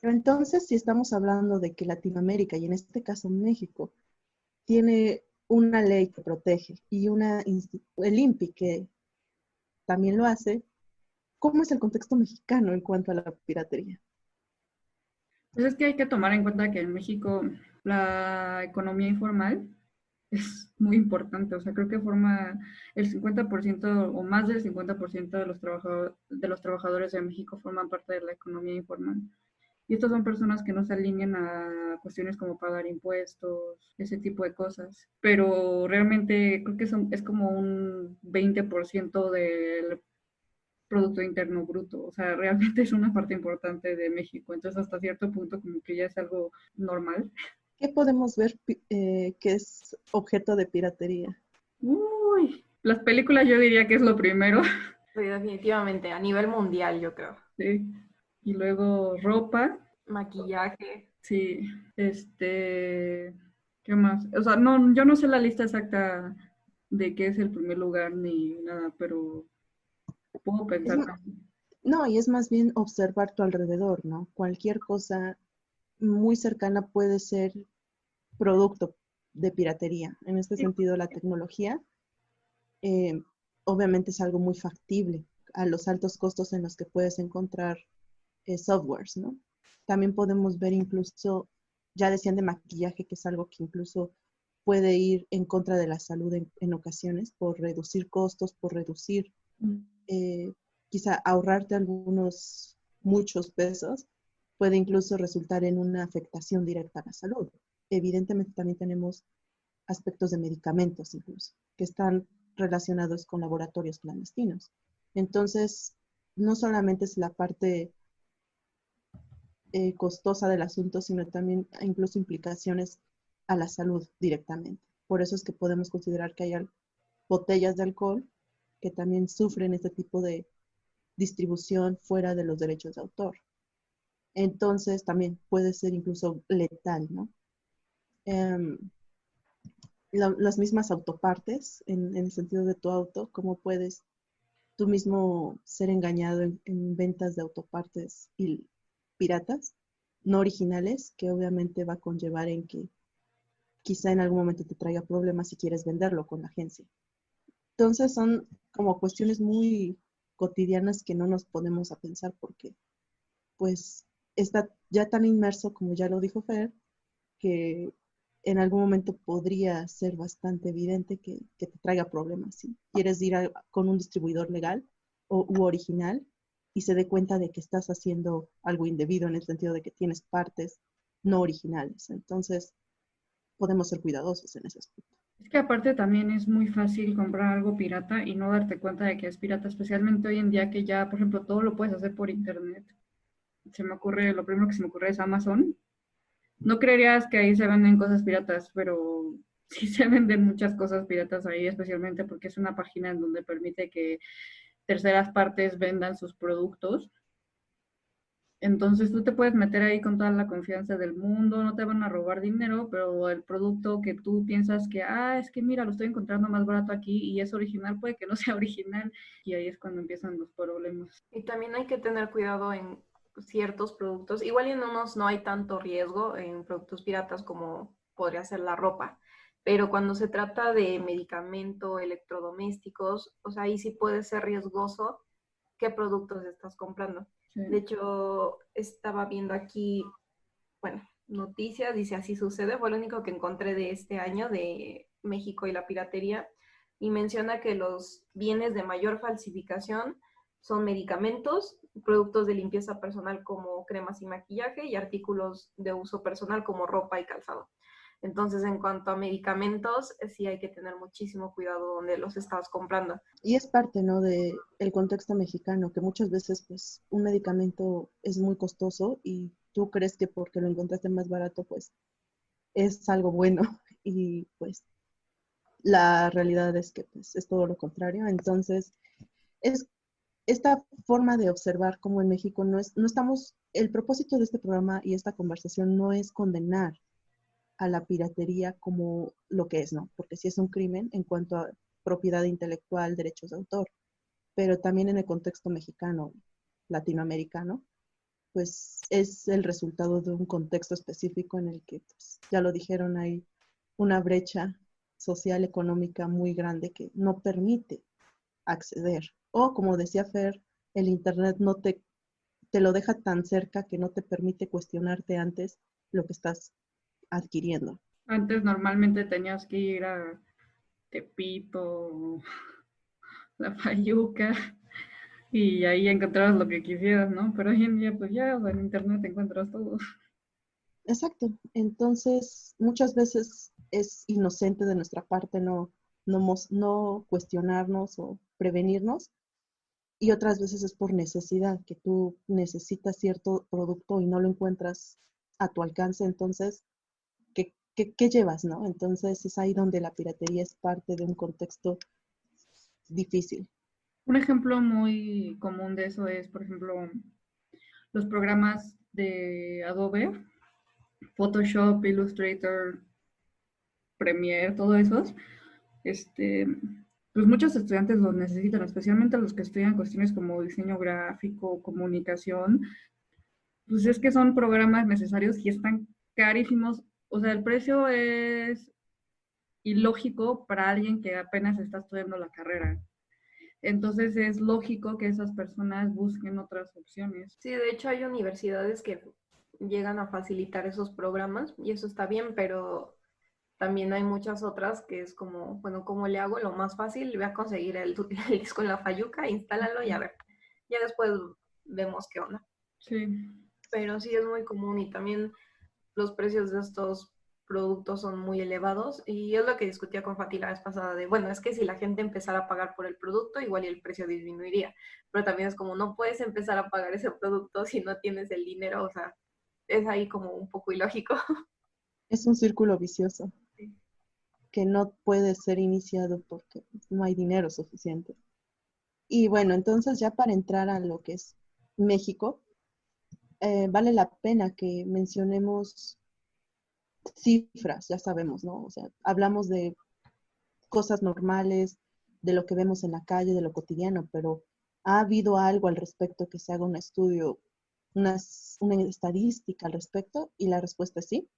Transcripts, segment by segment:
Pero entonces, si estamos hablando de que Latinoamérica, y en este caso México, tiene una ley que protege y el INPI que también lo hace, ¿cómo es el contexto mexicano en cuanto a la piratería? Pues es que hay que tomar en cuenta que en México la economía informal es muy importante. O sea, creo que forma el 50% o más del 50% de de los trabajadores de México forman parte de la economía informal. Y estas son personas que no se alinean a cuestiones como pagar impuestos, ese tipo de cosas. Pero realmente creo que es como un 20% del Producto Interno Bruto. O sea, realmente es una parte importante de México. Entonces, hasta cierto punto, como que ya es algo normal. ¿Qué podemos ver que es objeto de piratería? Uy, las películas yo diría que es lo primero. Sí, definitivamente, a nivel mundial, yo creo. Sí. Y luego ropa. Maquillaje. Sí. ¿Qué más? O sea, no, yo no sé la lista exacta de qué es el primer lugar ni nada, pero puedo Es, pensar. no, y es más bien observar tu alrededor, ¿no? Cualquier cosa muy cercana puede ser producto de piratería. En este Sí, sentido, la tecnología eh, obviamente es algo muy factible a los altos costos en los que puedes encontrar softwares, ¿no? También podemos ver incluso, ya decían de maquillaje, que es algo que incluso puede ir en contra de la salud en ocasiones por reducir costos, por reducir, eh, quizá ahorrarte muchos pesos, puede incluso resultar en una afectación directa a la salud. Evidentemente también tenemos aspectos de medicamentos incluso, que están relacionados con laboratorios clandestinos. Entonces, no solamente es la parte costosa del asunto, sino también incluso implicaciones a la salud directamente. Por eso es que podemos considerar que hay botellas de alcohol que también sufren este tipo de distribución fuera de los derechos de autor. Entonces también puede ser incluso letal, ¿no? Um, las mismas autopartes, en el sentido de tu auto, cómo puedes tú mismo ser engañado en ventas de autopartes y piratas, no originales, que obviamente va a conllevar en que quizá en algún momento te traiga problemas si quieres venderlo con la agencia. Entonces son como cuestiones muy cotidianas que no nos ponemos a pensar porque pues está ya tan inmerso, como ya lo dijo Fer, que en algún momento podría ser bastante evidente que te traiga problemas. Si quieres ir con un distribuidor legal u original y se dé cuenta de que estás haciendo algo indebido en el sentido de que tienes partes no originales. Entonces, podemos ser cuidadosos en ese aspecto. Es que aparte también es muy fácil comprar algo pirata y no darte cuenta de que es pirata, especialmente hoy en día que ya, por ejemplo, todo lo puedes hacer por internet. Lo primero que se me ocurre es Amazon. No creerías que ahí se venden cosas piratas, pero sí se venden muchas cosas piratas ahí, especialmente porque es una página en donde permite que terceras partes vendan sus productos. Entonces tú te puedes meter ahí con toda la confianza del mundo, no te van a robar dinero, pero el producto que tú piensas que, es que mira, lo estoy encontrando más barato aquí y es original, puede que no sea original. Y ahí es cuando empiezan los problemas. Y también hay que tener cuidado en ciertos productos. Igual en unos no hay tanto riesgo en productos piratas como podría ser la ropa. Pero cuando se trata de medicamento, electrodomésticos, o sea, ahí sí puede ser riesgoso qué productos estás comprando. Sí. De hecho, estaba viendo aquí, bueno, noticias, dice así sucede, fue lo único que encontré de este año de México y la piratería, y menciona que los bienes de mayor falsificación son medicamentos, productos de limpieza personal como cremas y maquillaje y artículos de uso personal como ropa y calzado. Entonces, en cuanto a medicamentos, sí hay que tener muchísimo cuidado donde los estás comprando. Y es parte, ¿no?, de el contexto mexicano, que muchas veces, pues, un medicamento es muy costoso y tú crees que porque lo encontraste más barato, pues, es algo bueno. Y, pues, la realidad es que, pues, es todo lo contrario. Entonces, es esta forma de observar cómo en México no estamos, el propósito de este programa y esta conversación no es condenar a la piratería como lo que es, ¿no? Porque sí es un crimen en cuanto a propiedad intelectual, derechos de autor, pero también en el contexto mexicano, latinoamericano, pues es el resultado de un contexto específico en el que, pues, ya lo dijeron, hay una brecha social, económica muy grande que no permite acceder. O como decía Fer, el Internet no te lo deja tan cerca que no te permite cuestionarte antes lo que estás adquiriendo. Antes normalmente tenías que ir a Tepito, La Fayuca, y ahí encontrabas lo que quisieras, ¿no? Pero hoy en día, pues ya, o sea, en internet encuentras todo. Exacto. Entonces, muchas veces es inocente de nuestra parte no cuestionarnos o prevenirnos, y otras veces es por necesidad, que tú necesitas cierto producto y no lo encuentras a tu alcance. Entonces, ¿qué llevas, no? Entonces, es ahí donde la piratería es parte de un contexto difícil. Un ejemplo muy común de eso es, por ejemplo, los programas de Adobe, Photoshop, Illustrator, Premiere, todos esos. Este, pues muchos estudiantes los necesitan, especialmente los que estudian cuestiones como diseño gráfico, comunicación. Pues es que son programas necesarios y están carísimos. O sea, el precio es ilógico para alguien que apenas está estudiando la carrera. Entonces es lógico que esas personas busquen otras opciones. Sí, de hecho hay universidades que llegan a facilitar esos programas y eso está bien, pero también hay muchas otras que es como, bueno, ¿cómo le hago? Lo más fácil, voy a conseguir el disco en la Fayuca, instálalo y a ver. Ya después vemos qué onda. Sí. Pero sí es muy común y también los precios de estos productos son muy elevados y es lo que discutía con Fati la vez pasada de, bueno, es que si la gente empezara a pagar por el producto, igual y el precio disminuiría, pero también es como no puedes empezar a pagar ese producto si no tienes el dinero, o sea, es ahí como un poco ilógico. Es un círculo vicioso que no puede ser iniciado porque no hay dinero suficiente. Y bueno, entonces ya para entrar a lo que es México, vale la pena que mencionemos cifras, ya sabemos, ¿no? O sea, hablamos de cosas normales, de lo que vemos en la calle, de lo cotidiano, pero ¿ha habido algo al respecto que se haga un estudio, una estadística al respecto? Y la respuesta es sí.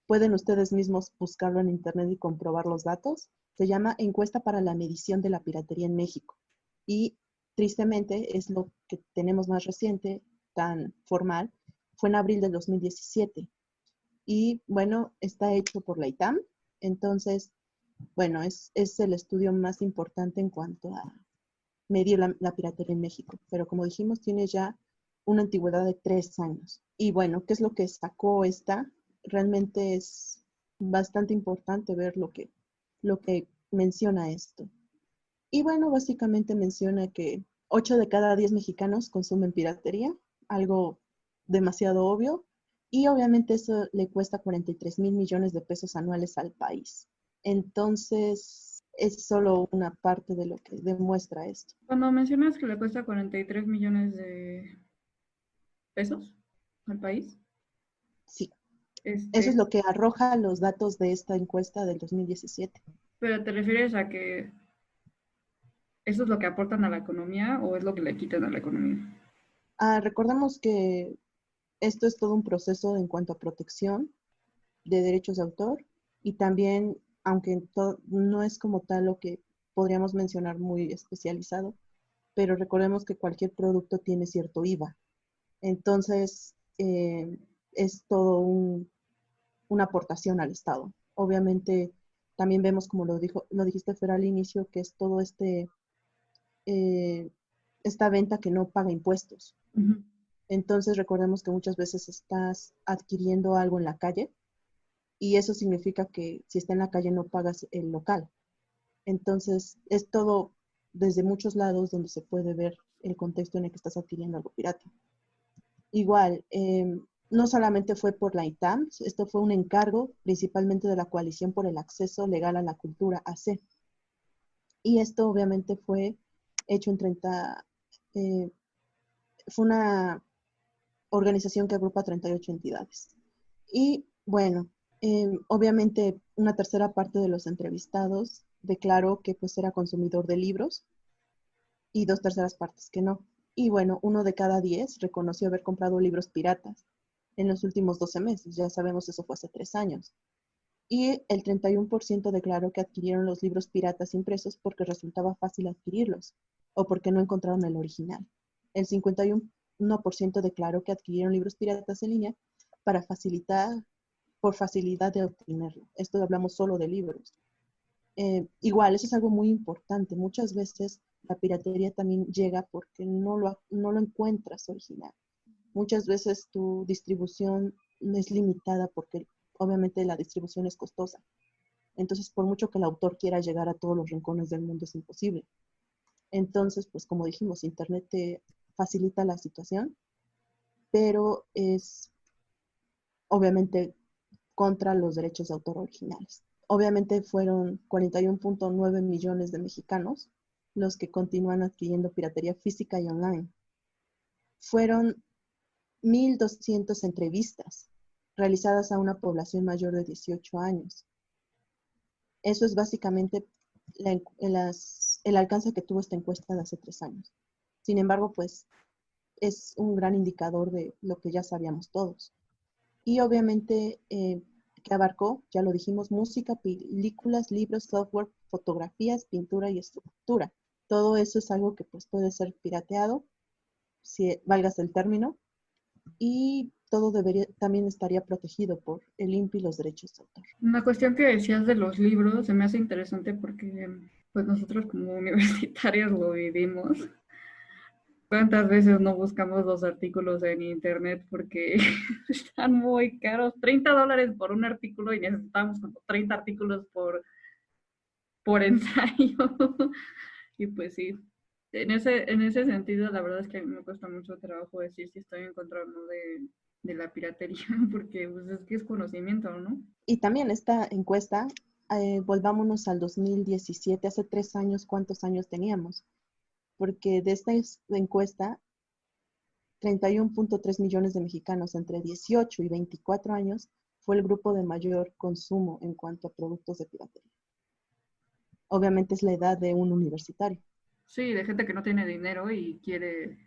Pueden ustedes mismos buscarlo en internet y comprobar los datos. Se llama Encuesta para la Medición de la Piratería en México. Y tristemente es lo que tenemos más reciente, tan formal, fue en abril del 2017. Y bueno, está hecho por la ITAM. Entonces, bueno, es el estudio más importante en cuanto a medir la piratería en México. Pero como dijimos, tiene ya una antigüedad de 3 años. Y bueno, ¿qué es lo que sacó esta? Realmente es bastante importante ver lo que menciona esto. Y bueno, básicamente menciona que 8 de cada 10 mexicanos consumen piratería, algo demasiado obvio, y obviamente eso le cuesta 43,000 millones de pesos anuales al país. Entonces, es solo una parte de lo que demuestra esto. Cuando mencionas que le cuesta 43 millones de pesos al país, Sí, eso es este, lo que arroja los datos de esta encuesta del 2017. pero ¿te refieres a que eso es lo que aportan a la economía o es lo que le quitan a la economía? Recordemos que esto es todo un proceso en cuanto a protección de derechos de autor, y también, aunque no es como tal lo que podríamos mencionar muy especializado, pero recordemos que cualquier producto tiene cierto IVA. Entonces, es todo una aportación al Estado. Obviamente, también vemos, como lo dijiste, Fer, al inicio, que es todo eh, esta venta que no paga impuestos. Uh-huh. Entonces, recordemos que muchas veces estás adquiriendo algo en la calle, y eso significa que si está en la calle no pagas el local. Entonces, es todo desde muchos lados donde se puede ver el contexto en el que estás adquiriendo algo pirata. Igual, no solamente fue por la ITAM, esto fue un encargo principalmente de la Coalición por el Acceso Legal a la Cultura, AC. Y esto obviamente fue hecho en 30, fue una organización que agrupa 38 entidades. Y bueno, obviamente una tercera parte de los entrevistados declaró que pues era consumidor de libros, y 2/3 partes que no. Y bueno, 1 de cada 10 reconoció haber comprado libros piratas en los últimos 12 meses. Ya sabemos, eso fue hace 3 años. Y el 31% declaró que adquirieron los libros piratas impresos porque resultaba fácil adquirirlos o porque no encontraron el original. El 51% declaró que adquirieron libros piratas en línea por facilidad de obtenerlo. Esto hablamos solo de libros. Igual, eso es algo muy importante. Muchas veces la piratería también llega porque no lo encuentras original. Muchas veces tu distribución es limitada porque obviamente la distribución es costosa. Entonces, por mucho que el autor quiera llegar a todos los rincones del mundo, es imposible. Entonces, pues como dijimos, Internet te facilita la situación, pero es obviamente contra los derechos de autor originales. Obviamente fueron 41.9 millones de mexicanos los que continúan adquiriendo piratería física y online. Fueron 1,200 entrevistas realizadas a una población mayor de 18 años. Eso es básicamente el alcance que tuvo esta encuesta de hace 3 años. Sin embargo, pues es un gran indicador de lo que ya sabíamos todos. Y obviamente que abarcó, ya lo dijimos, música, películas, libros, software, fotografías, pintura y escultura. Todo eso es algo que pues puede ser pirateado, si valgas el término, y todo también estaría protegido por el INPI y los derechos de autor. Una cuestión que decías de los libros se me hace interesante porque pues nosotros como universitarios lo vivimos. ¿Cuántas veces no buscamos los artículos en internet porque están muy caros? $30 por un artículo y necesitamos como 30 artículos por ensayo. Y pues sí, en ese sentido, la verdad es que a mí me cuesta mucho trabajo decir si estoy en contra o no de la piratería, porque pues, es que es conocimiento, ¿no? Y también esta encuesta, volvámonos al 2017, hace 3 años, ¿cuántos años teníamos? Porque de esta encuesta, 31.3 millones de mexicanos entre 18 y 24 años fue el grupo de mayor consumo en cuanto a productos de piratería. Obviamente es la edad de un universitario. Sí, de gente que no tiene dinero y quiere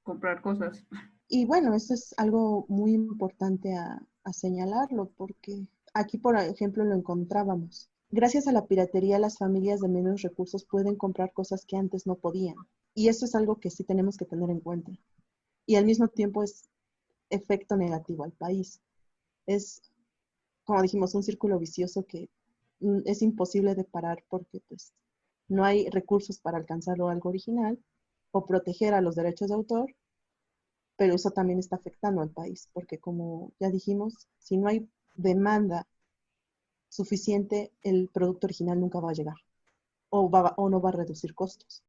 comprar cosas. Y bueno, eso es algo muy importante a señalarlo, porque aquí, por ejemplo, lo encontrábamos. Gracias a la piratería, las familias de menos recursos pueden comprar cosas que antes no podían. Y eso es algo que sí tenemos que tener en cuenta. Y al mismo tiempo es efecto negativo al país. Es, como dijimos, un círculo vicioso que es imposible de parar porque pues, no hay recursos para alcanzarlo algo original o proteger a los derechos de autor, pero eso también está afectando al país, porque como ya dijimos, si no hay demanda suficiente, el producto original nunca va a llegar o no va a reducir costos.